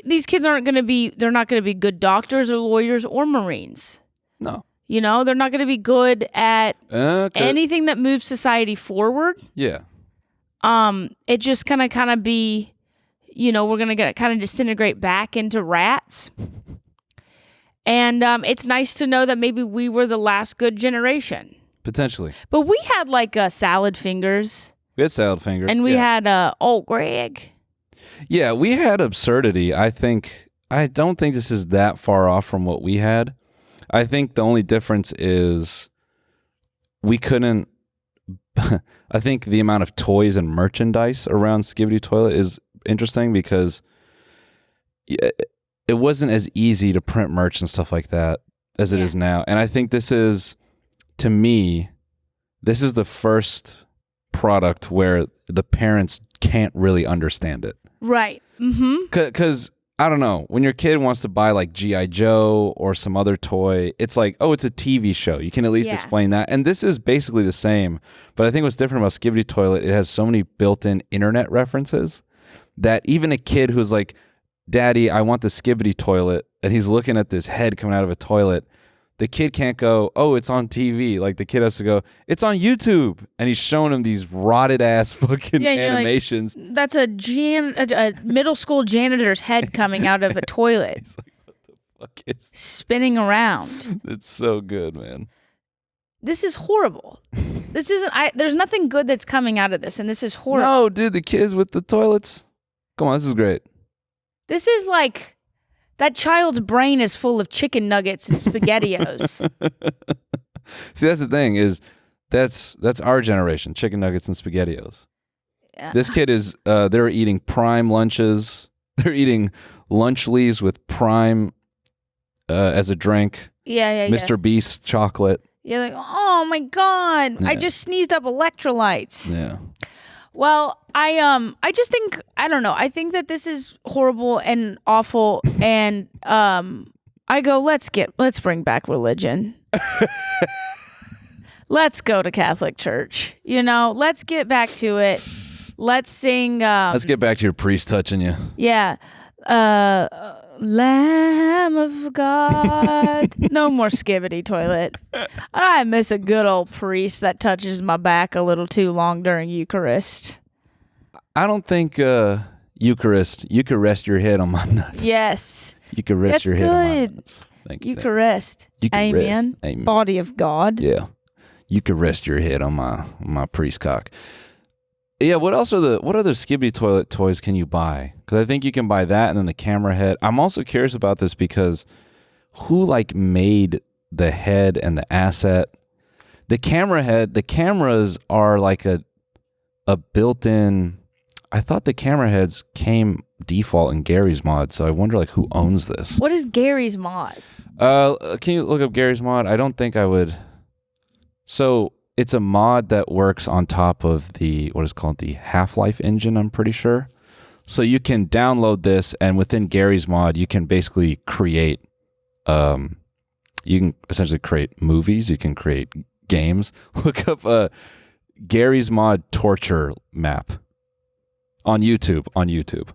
not going to be good doctors or lawyers or Marines. No. They're not going to be good at anything that moves society forward. Yeah. It just kind of be, we're going to kind of disintegrate back into rats. And it's nice to know that maybe we were the last good generation. Potentially. But we had like salad fingers. We had salad fingers. And we had Greg. Yeah, we had absurdity. I don't think this is that far off from what we had. I think the only difference is we couldn't. I think the amount of toys and merchandise around Skibidi Toilet is interesting because it wasn't as easy to print merch and stuff like that as it is now. And I think to me, this is the first product where the parents can't really understand it. Right. Mm-hmm. Because I don't know, when your kid wants to buy like G.I. Joe or some other toy, it's like, oh, it's a TV show. You can at least explain that. And this is basically the same. But I think what's different about Skibidi Toilet, it has so many built-in internet references that even a kid who's like, Daddy, I want the Skibidi Toilet, and he's looking at this head coming out of a toilet, the kid can't go, oh, it's on TV. Like the kid has to go, it's on YouTube. And he's showing him these rotted ass fucking animations. Like, that's a middle school janitor's head coming out of a toilet. He's like, what the fuck is this? Spinning around. It's so good, man. This is horrible. This isn't, there's nothing good that's coming out of this, and this is horrible. No, dude, the kids with the toilets. Come on, this is great. This is like, that child's brain is full of chicken nuggets and SpaghettiOs. See, that's the thing is that's our generation, chicken nuggets and SpaghettiOs. This kid is, they're eating prime lunches. They're eating Lunchleys with prime as a drink. Yeah. Mr. Beast chocolate. You're like, oh my God, I just sneezed up electrolytes. Yeah. Well, I just think, I don't know. I think that this is horrible and awful. And I go, let's bring back religion. Let's go to Catholic Church. Let's get back to it. Let's sing. Let's get back to your priest touching you. Yeah. Lamb of God. No more Skibidi Toilet. I miss a good old priest that touches my back a little too long during Eucharist. I don't think Eucharist. You could rest your head on my nuts. Yes. You could rest your head on my nuts. Thank you. Eucharist. Amen. Amen. Body of God. Yeah. You could rest your head on my priest cock. Yeah, what other Skibidi Toilet toys can you buy? Because I think you can buy that and then the camera head. I'm also curious about this because who made the head and the asset? The camera head, the cameras are like a built-in. I thought the camera heads came default in Garry's mod, so I wonder who owns this. What is Garry's mod? Can you look up Garry's mod? I don't think I would. So it's a mod that works on top of what is called the Half-Life engine, I'm pretty sure. So you can download this, and within Garry's mod, you can basically create, you can essentially create movies, you can create games. Look up Garry's mod torture map on YouTube.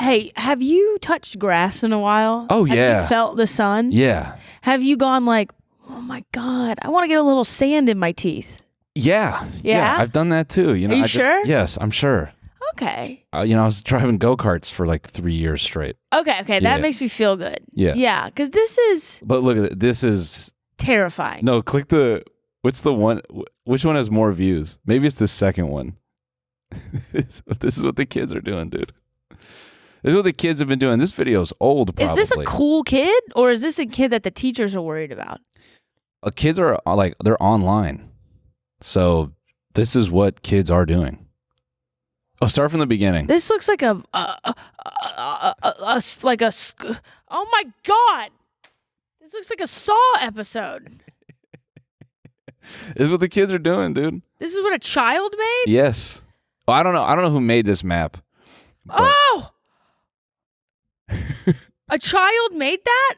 Hey, have you touched grass in a while? Oh, yeah. Have you felt the sun? Yeah. Have you gone oh my God, I want to get a little sand in my teeth? Yeah. Yeah? I've done that too. Are you sure? Yes, I'm sure. Okay. I was driving go-karts for 3 years straight. Okay, that makes me feel good. Yeah. Yeah, because this is But look at it. This is terrifying. No, click what's the one? Which one has more views? Maybe it's the second one. This is what the kids are doing, dude. This is what the kids have been doing. This video's old, probably. Is this a cool kid or is this a kid that the teachers are worried about? Kids are like, they're online. So this is what kids are doing. Oh, start from the beginning. This looks like oh my God. This looks like a Saw episode. This is what the kids are doing, dude. This is what a child made? Yes. Well, I don't know who made this map. Oh! A child made that?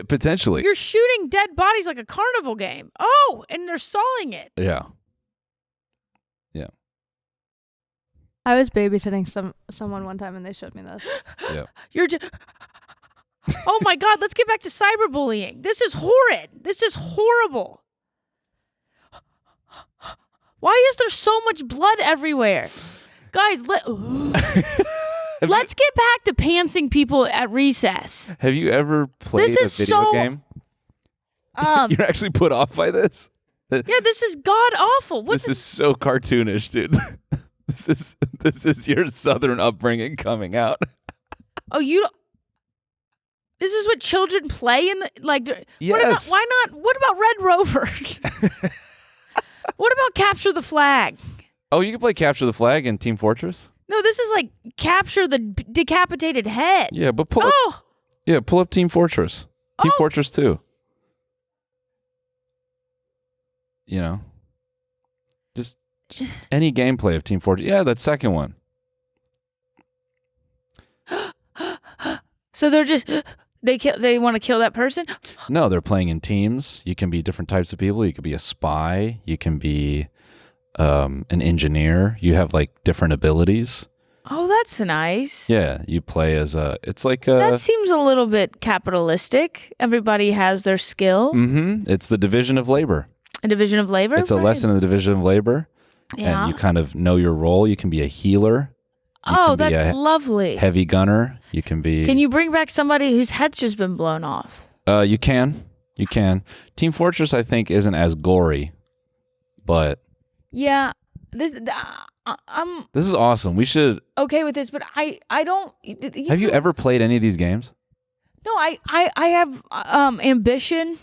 Potentially. You're shooting dead bodies like a carnival game. Oh, and they're sawing it. Yeah. I was babysitting someone one time and they showed me this. Yeah. You're just... Oh my God, let's get back to cyberbullying. This is horrid. This is horrible. Why is there so much blood everywhere? Guys, let's get back to pantsing people at recess. Have you ever played a video game? You're actually put off by this? Yeah, this is god awful. This is so cartoonish, dude. This is your Southern upbringing coming out. Oh, you don't... This is what children play in the Yes. What about Red Rover? What about Capture the Flag? Oh, you can play Capture the Flag in Team Fortress? No, this is like Capture the Decapitated Head. Yeah, but pull up Team Fortress. Team Fortress 2. You know. Just any gameplay of Team Fortress. Yeah, that second one. So they're just they want to kill that person? No, they're playing in teams. You can be different types of people. You could be a spy. You can be an engineer. You have like different abilities. Oh, that's nice. Yeah, you play as it's like that seems a little bit capitalistic. Everybody has their skill. Mm-hmm. It's the division of labor. A division of labor? It's a lesson in the division of labor. Yeah. And you kind of know your role. You can be a healer. Oh, that's lovely. Heavy gunner. You can be... Can you bring back somebody whose head's just been blown off? You can. You can. Team Fortress, I think, isn't as gory, but... Yeah. This okay with this, but I don't... Have you ever played any of these games? No, I have ambition.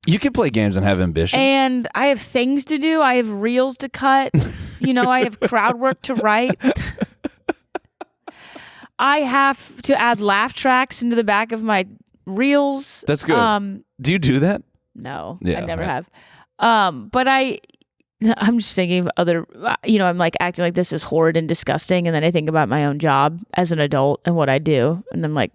You can play games and have ambition. And I have things to do. I have reels to cut. I have crowd work to write. I have to add laugh tracks into the back of my reels. That's good. Do you do that? No, Yeah, I never right. have. But I'm just thinking of other, I'm like acting like this is horrid and disgusting. And then I think about my own job as an adult and what I do. And I'm like,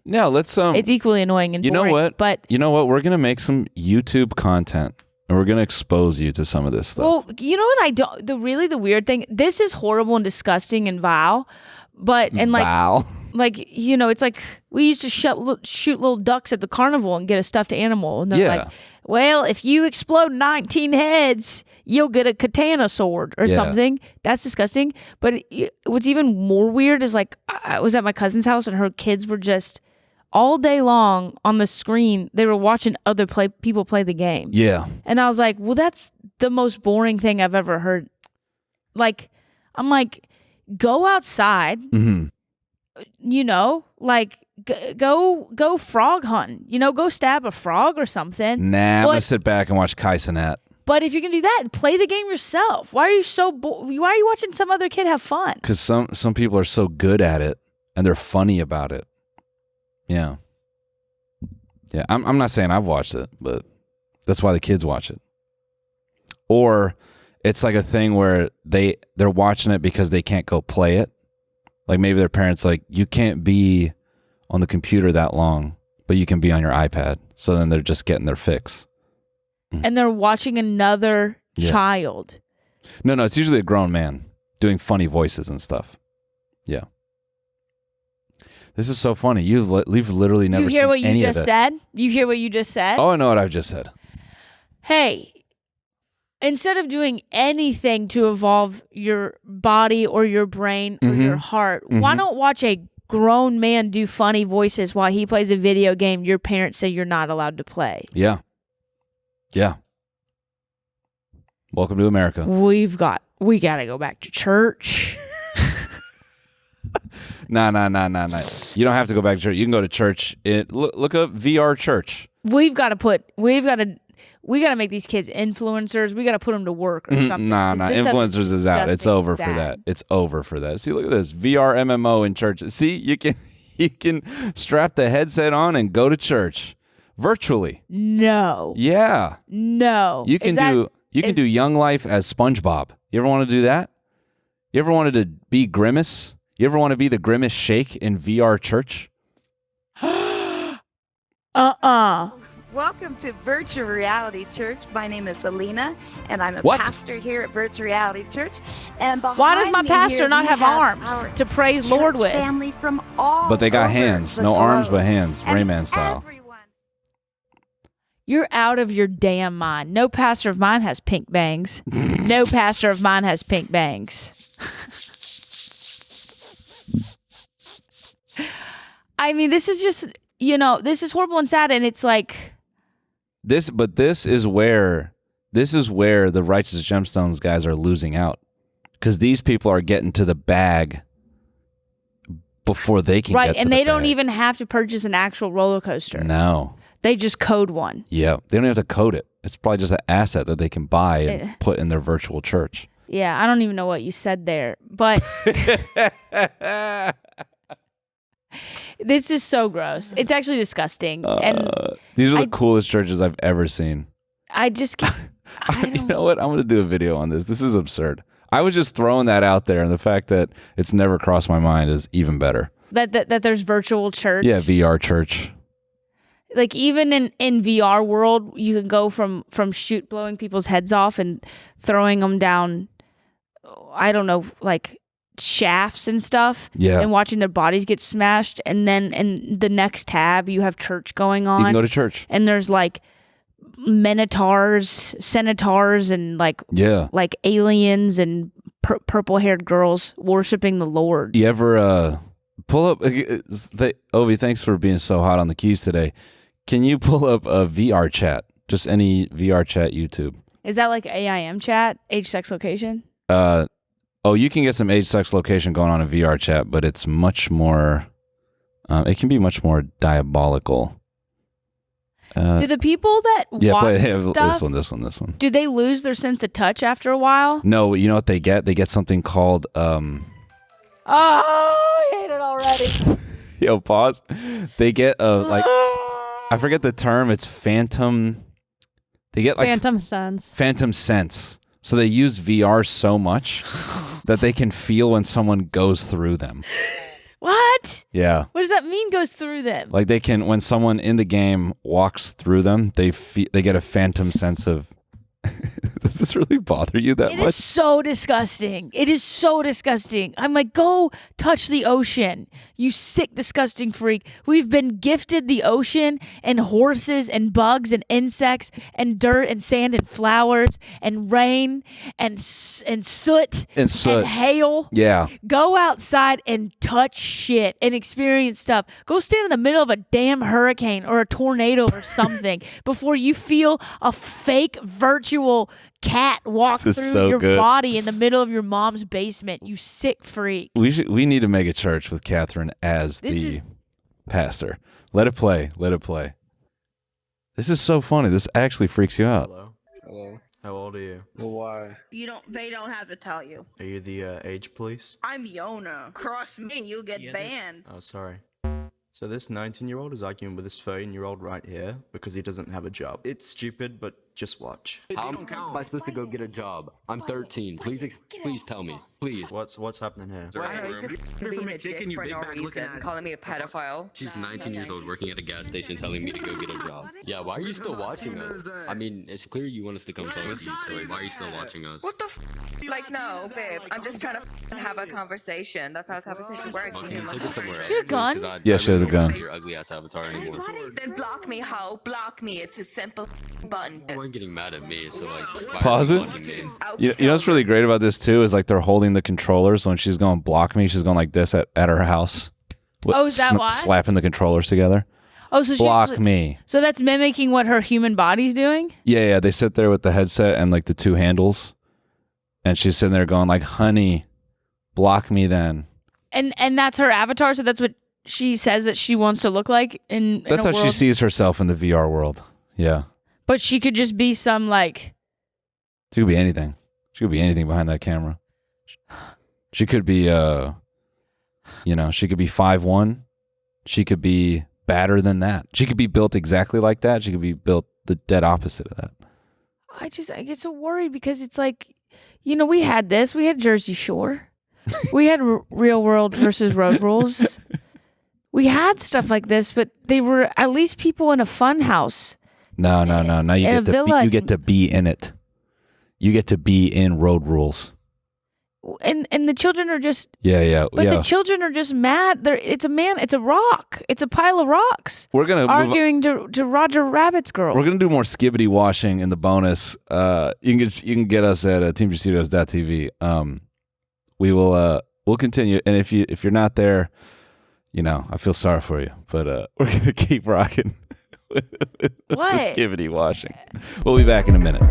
no, let's, it's equally annoying and boring. You know what? But you know what? We're going to make some YouTube content and we're going to expose you to some of this stuff. well, you know what I don't, the weird thing, this is horrible and disgusting and vile. But, and like, Wow. It's like we used to shoot little ducks at the carnival and get a stuffed animal. And they're like, well, if you explode 19 heads, you'll get a katana sword or something. That's disgusting. But what's even more weird is like, I was at my cousin's house and her kids were just all day long on the screen. They were watching other people play the game. Yeah. And I was like, well, that's the most boring thing I've ever heard. Like, I'm like, go outside, Mm-hmm. go frog hunting, go stab a frog or something. Nah, I'm going to sit back and watch Kaisenat. But if you can do that, play the game yourself. Why are you so why are you watching some other kid have fun? Because some people are so good at it and they're funny about it. Yeah. Yeah, I'm not saying I've watched it, but that's why the kids watch it. Or it's like a thing where they're watching it because they can't go play it. Like maybe their parents like, you can't be on the computer that long, but you can be on your iPad. So then they're just getting their fix. And they're watching another child. No, it's usually a grown man doing funny voices and stuff. Yeah. This is so funny. You've literally never seen any of this. You hear what you just said? You hear what you just said? Oh, I know what I've just said. Hey, instead of doing anything to evolve your body or your brain or your heart, why not watch a grown man do funny voices while he plays a video game your parents say you're not allowed to play? Yeah. Yeah. Welcome to America. We got to go back to church. Nah. You don't have to go back to church. You can go to church. Look up VR church. We got to make these kids influencers. We got to put them to work or something. Nah. Influencers is out. It's over for sad. that. It's over for that. See, look at this VR MMO in church. See, you can strap the headset on and go to church virtually. No. Yeah. No. You can do Young Life as SpongeBob. You ever want to do that? You ever wanted to be Grimace? You ever want to be the Grimace Shake in VR church? Welcome to Virtual Reality Church. My name is Alina, and I'm a What? pastor here at Virtual Reality Church. And Why does my behind me pastor here not we have arms our to praise Lord church with? Family from all But they got over hands. the No arms, globe. but hands. And Rayman style. everyone- You're out of your damn mind. No pastor of mine has pink bangs. No pastor of mine has pink bangs. I mean, this is just, this is horrible and sad, and it's like... This is where the Righteous Gemstones guys are losing out. Because these people are getting to the bag before they can get to and the they don't bag. even have to purchase an actual roller coaster. No. They just code one. Yeah. They don't have to code it. It's probably just an asset that they can buy and put in their virtual church. Yeah, I don't even know what you said there, but this is so gross. It's actually disgusting. And These are the coolest churches I've ever seen. I just can't. You know what? I'm going to do a video on this. This is absurd. I was just throwing that out there, and the fact that it's never crossed my mind is even better. That there's virtual church. Yeah, VR church. Like even in VR world, you can go from blowing people's heads off and throwing them down, I don't know, like shafts and stuff. Yeah. And watching their bodies get smashed. And then in the next tab, you have church going on. You can go to church. And there's like minotaurs, centaurs, and like aliens and purple-haired girls worshiping the Lord. You ever pull up? Ovi, thanks for being so hot on the keys today. Can you pull up a VR chat? Just any VR chat YouTube. Is that like AIM chat, age, sex, location? You can get some age, sex, location going on in VR chat, but it's much more. It can be much more diabolical. Do the people that watch stuff, this one. do they lose their sense of touch after a while? No, you know what they get? They get something called. Oh, I hate it already. Yo, pause. They get I forget the term. It's phantom. They get like Phantom sense. Phantom sense. So they use VR so much that they can feel when someone goes through them. What? Yeah. What does that mean? Goes through them? Like they can, when someone in the game walks through them, they get a phantom sense of. Does this really bother you that much? It is so disgusting. It is so disgusting. I'm like, go touch the ocean, you sick, disgusting freak. We've been gifted the ocean and horses and bugs and insects and dirt and sand and flowers and rain and soot and hail. Yeah. Go outside and touch shit and experience stuff. Go stand in the middle of a damn hurricane or a tornado or something before you feel a fake virtual cat walk through your body in the middle of your mom's basement. You sick freak. We need to make a church with Katherine as the pastor. Let it play. This is so funny. This actually freaks you out. Hello. How old are you? Well, why? They don't have to tell you. Are you the age police? I'm Yona. Cross me and you get banned. Oh, sorry. So this 19-year-old is arguing with this 13-year-old right here because he doesn't have a job. It's stupid, but just watch. How am I supposed to go get a job? I'm 13. Please tell me. Please. What's happening here? I don't know, he's just being a dick for no reason, calling me a pedophile. She's 19 years old working at a gas station telling me to go get a job. Yeah, why are you still watching us? I mean, it's clear you want us to come talk to you, so why are you still watching us? What the Like, no, babe, I'm just trying to have a conversation. That's how conversation works. Okay, so go somewhere else. She has a gun? Yeah, she has a gun. Your ugly ass avatar anymore. Then block me, ho. Block me. It's a simple button. You weren't getting mad at me, so like, why Pause are you it. blocking me? You know what's really great about this too is like they're holding the controller, so when she's going block me, she's going like this at her house. Oh, is that why? Slapping the controllers together. Oh, so block me. So that's mimicking what her human body's doing? Yeah. They sit there with the headset and like the two handles, and she's sitting there going like, "Honey, block me then." and that's her avatar. So that's what she says that she wants to look like in That's a how she world. sees herself in the VR world. Yeah. But she could just be some like. She could be anything. She could be anything behind that camera. She could be, she could be 5'1". She could be badder than that. She could be built exactly like that. She could be built the dead opposite of that. I get so worried because it's like, we had this. We had Jersey Shore. We had Real World versus Road Rules. We had stuff like this, but they were at least people in a fun house. No. Now you get to be in it. You get to be in Road Rules. And the children are just But the children are just mad. It's a rock. It's a pile of rocks. We're gonna arguing to Roger Rabbit's girl. We're gonna do more skibidi washing in the bonus. You can get us at teamgstudios.tv. We'll continue, and if you're not there, I feel sorry for you, but we're gonna keep rocking with the skibidi washing. We'll be back in a minute.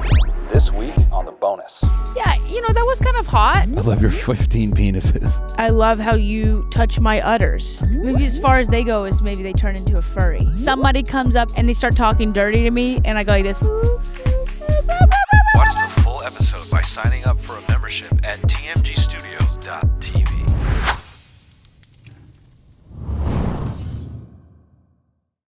This week on the bonus. Yeah, that was kind of hot. I love your 15 penises. I love how you touch my udders. Maybe as far as they go is maybe they turn into a furry. Somebody comes up and they start talking dirty to me, and I go like this. Watch the full episode by signing up for a membership at